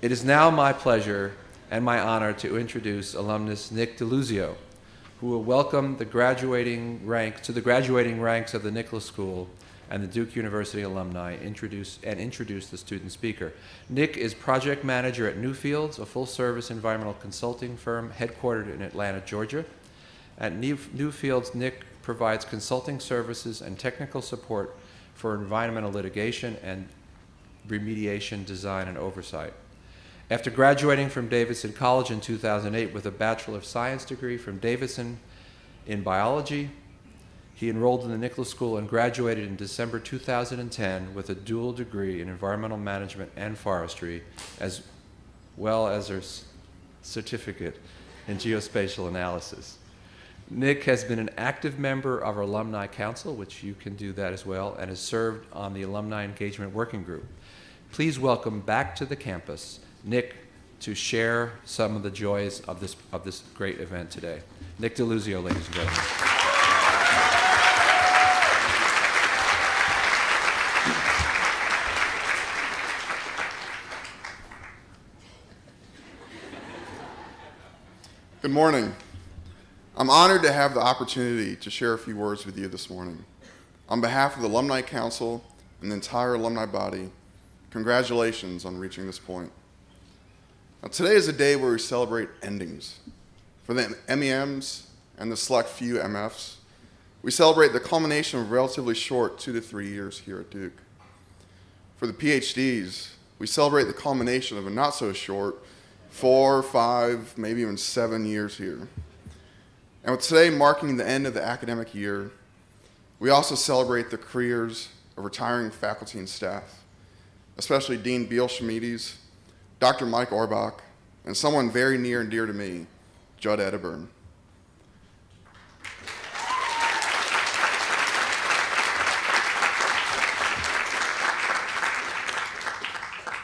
It is now my pleasure and my honor to introduce alumnus Nick DiLuzio, who will welcome the graduating ranks of the Nicholas School and the Duke University alumni, introduce the student speaker. Nick is project manager at Newfields, a full-service environmental consulting firm headquartered in Atlanta, Georgia. At Newfields, Nick provides consulting services and technical support for environmental litigation and remediation, design, and oversight. After graduating from Davidson College in 2008 with a Bachelor of Science degree from Davidson in biology, he enrolled in the Nicholas School and graduated in December 2010 with a dual degree in environmental management and forestry, as well as a certificate in geospatial analysis. Nick has been an active member of our Alumni Council, which you can do that as well, and has served on the Alumni Engagement Working Group. Please welcome back to the campus Nick to share some of the joys of this great event today. Nick DiLuzio, ladies and gentlemen. Good morning. I'm honored to have the opportunity to share a few words with you this morning. On behalf of the Alumni Council and the entire alumni body, congratulations on reaching this point. Now, today is a day where we celebrate endings. For the MEMs and the select few MFs, we celebrate the culmination of relatively short 2 to 3 years here at Duke. For the PhDs, we celebrate the culmination of a not so short 4, 5, maybe even 7 years here. And with today marking the end of the academic year, we also celebrate the careers of retiring faculty and staff, especially Dean Beal Schmides, Dr. Mike Orbach, and someone very near and dear to me, Judd Edeburn.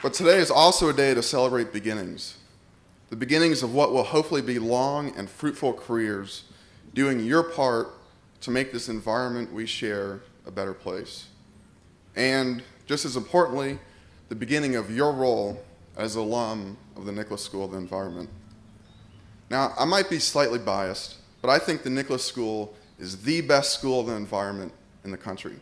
But today is also a day to celebrate beginnings. The beginnings of what will hopefully be long and fruitful careers, doing your part to make this environment we share a better place. And just as importantly, the beginning of your role as an alum of the Nicholas School of the Environment. Now, I might be slightly biased, but I think the Nicholas School is the best school of the environment in the country.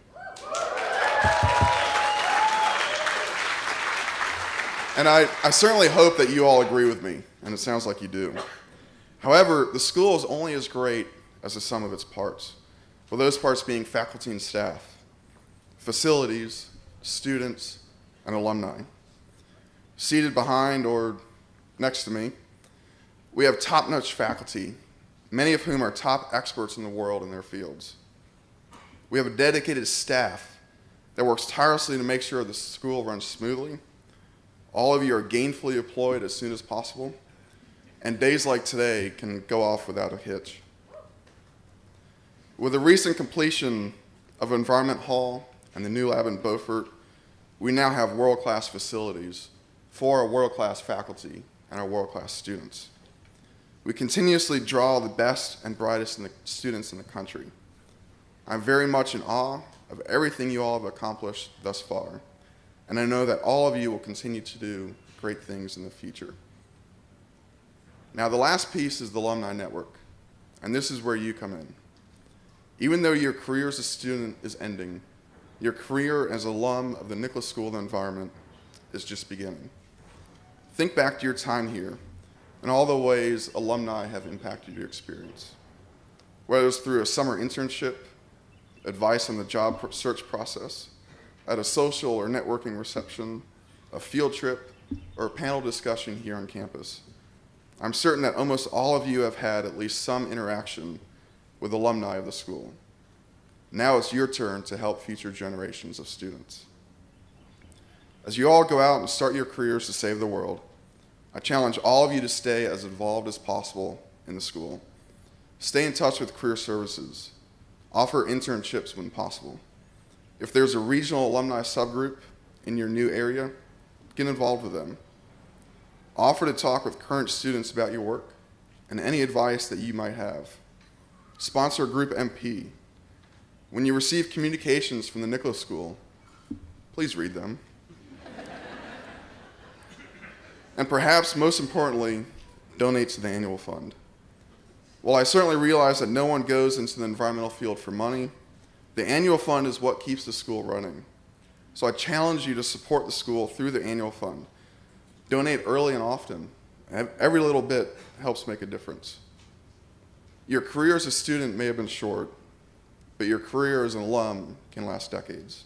And I certainly hope that you all agree with me, and it sounds like you do. However, the school is only as great as the sum of its parts, with those parts being faculty and staff, facilities, students, and alumni. Seated behind or next to me, we have top-notch faculty, many of whom are top experts in the world in their fields. We have a dedicated staff that works tirelessly to make sure the school runs smoothly. All of you are gainfully employed as soon as possible, and days like today can go off without a hitch. With the recent completion of Environment Hall and the new lab in Beaufort, we now have world-class facilities for our world-class faculty and our world-class students. We continuously draw the best and brightest students in the country. I'm very much in awe of everything you all have accomplished thus far, and I know that all of you will continue to do great things in the future. Now, the last piece is the Alumni Network, and this is where you come in. Even though your career as a student is ending, your career as alum of the Nicholas School of the Environment is just beginning. Think back to your time here and all the ways alumni have impacted your experience. Whether it's through a summer internship, advice on the job search process, at a social or networking reception, a field trip, or a panel discussion here on campus. I'm certain that almost all of you have had at least some interaction with alumni of the school. Now it's your turn to help future generations of students. As you all go out and start your careers to save the world, I challenge all of you to stay as involved as possible in the school. Stay in touch with career services. Offer internships when possible. If there's a regional alumni subgroup in your new area, get involved with them. Offer to talk with current students about your work and any advice that you might have. Sponsor a group MP. When you receive communications from the Nicholas School, please read them. And perhaps most importantly, donate to the annual fund. While I certainly realize that no one goes into the environmental field for money, the annual fund is what keeps the school running. So I challenge you to support the school through the annual fund. Donate early and often. Every little bit helps make a difference. Your career as a student may have been short, but your career as an alum can last decades.